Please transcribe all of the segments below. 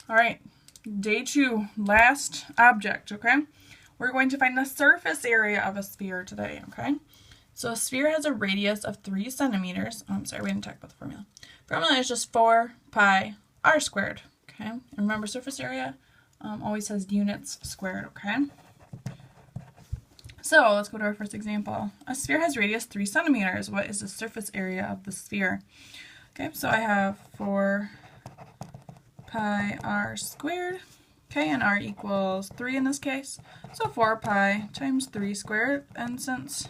All right, day 2, last object, okay? We're going to find the surface area of a sphere today, okay? So a sphere has a radius of 3 centimeters. Oh, I'm sorry, we didn't talk about the formula. Formula is just 4 pi r squared, okay? And remember, surface area always has units squared, okay? So let's go to our first example. A sphere has radius 3 centimeters. What is the surface area of the sphere? Okay, so I have 4 pi r squared, okay, and r equals 3 in this case. So 4 pi times 3 squared, and since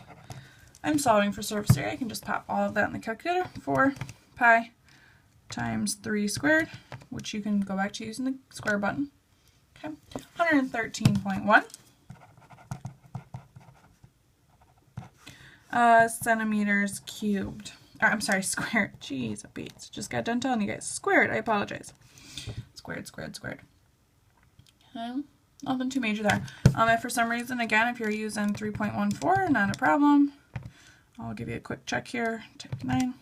I'm solving for surface area, I can just pop all of that in the calculator. 4 pi times 3 squared, which you can go back to using the square button. Okay, 113.1 centimeters cubed. Or, I'm sorry, squared. Jeez, beats. Just got done telling you guys. Squared, I apologize. Squared. Okay. Nothing too major there. If for some reason, again, if you're using 3.14, not a problem. I'll give you a quick check here. Take 9.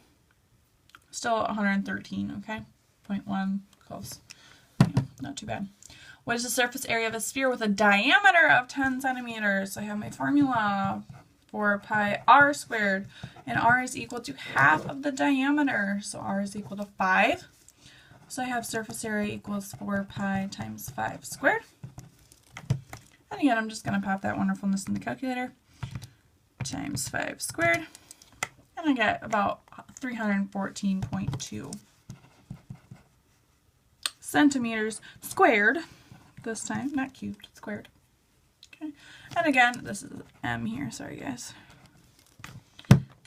Still 113, okay? 0.1, close. Yeah, not too bad. What is the surface area of a sphere with a diameter of 10 centimeters? So I have my formula. 4 pi r squared, and r is equal to half of the diameter, so r is equal to 5. So I have surface area equals 4 pi times 5 squared. And again, I'm just going to pop that wonderfulness in the calculator. Times 5 squared. And I get about 314.2 centimeters squared. This time, not cubed, squared. Okay. And again, this is m here. Sorry, guys.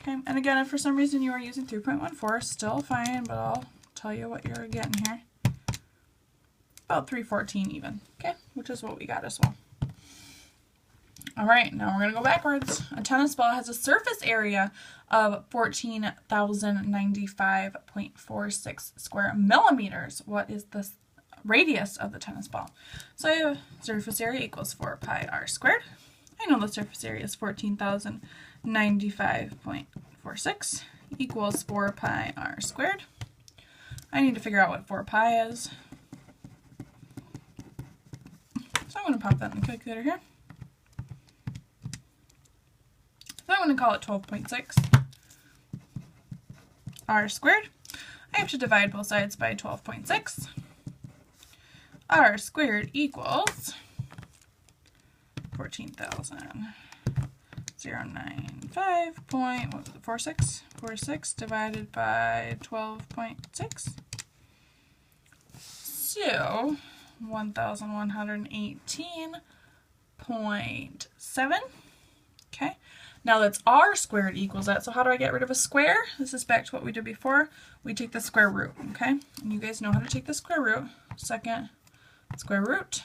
Okay. And again, if for some reason you are using 3.14, still fine, but I'll tell you what you're getting here. About 314 even. Okay, which is what we got as well. All right, now we're going to go backwards. A tennis ball has a surface area of 14,095.46 square millimeters. What is the radius of the tennis ball? So I have surface area equals 4 pi r squared. I know the surface area is 14,095.46 equals 4 pi r squared. I need to figure out what 4 pi is. So I'm going to pop that in the calculator here. So I'm going to call it 12.6 r squared. I have to divide both sides by 12.6. R squared equals 14,095.46 divided by 12.6. So 1,118.7. Okay. Now that's r squared equals that. So how do I get rid of a square? This is back to what we did before. We take the square root, okay? And you guys know how to take the square root. Second square root,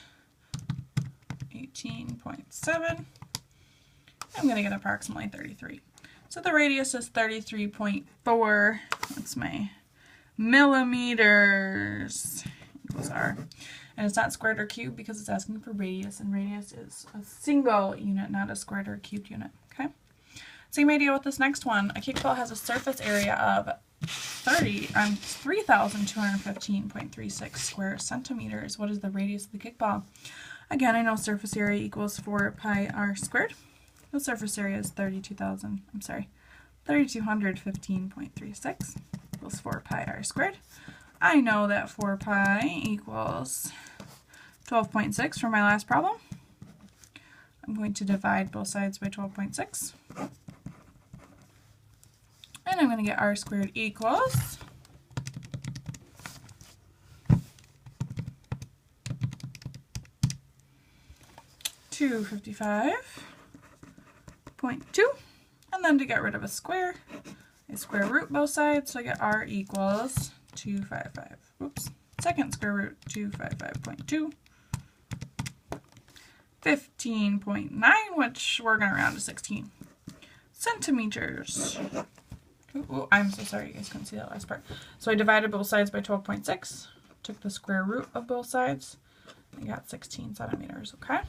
18.7. I'm going to get approximately 33. So the radius is 33.4. That's my millimeters equals r. And it's not squared or cubed because it's asking for radius, and radius is a single unit, not a squared or cubed unit, okay? Same idea with this next one. A kickball has a surface area of 3,215.36 square centimeters. What is the radius of the kickball? Again, I know surface area equals 4 pi r squared. The surface area is 3,215.36 equals 4 pi r squared. I know that 4 pi equals 12.6 for my last problem. I'm going to divide both sides by 12.6. And I'm going to get r squared equals 255.2. And then to get rid of a square, I square root both sides, so I get r equals 255. Oops. Second square root, 255.2. 15.9, which we're going to round to 16 centimeters. Ooh, I'm so sorry, you guys couldn't see that last part. So I divided both sides by 12.6, took the square root of both sides, I got 16 centimeters, okay?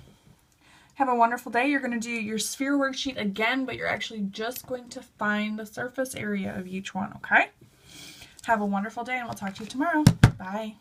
Have a wonderful day. You're going to do your sphere worksheet again, but you're actually just going to find the surface area of each one, okay? Have a wonderful day, and we'll talk to you tomorrow. Bye.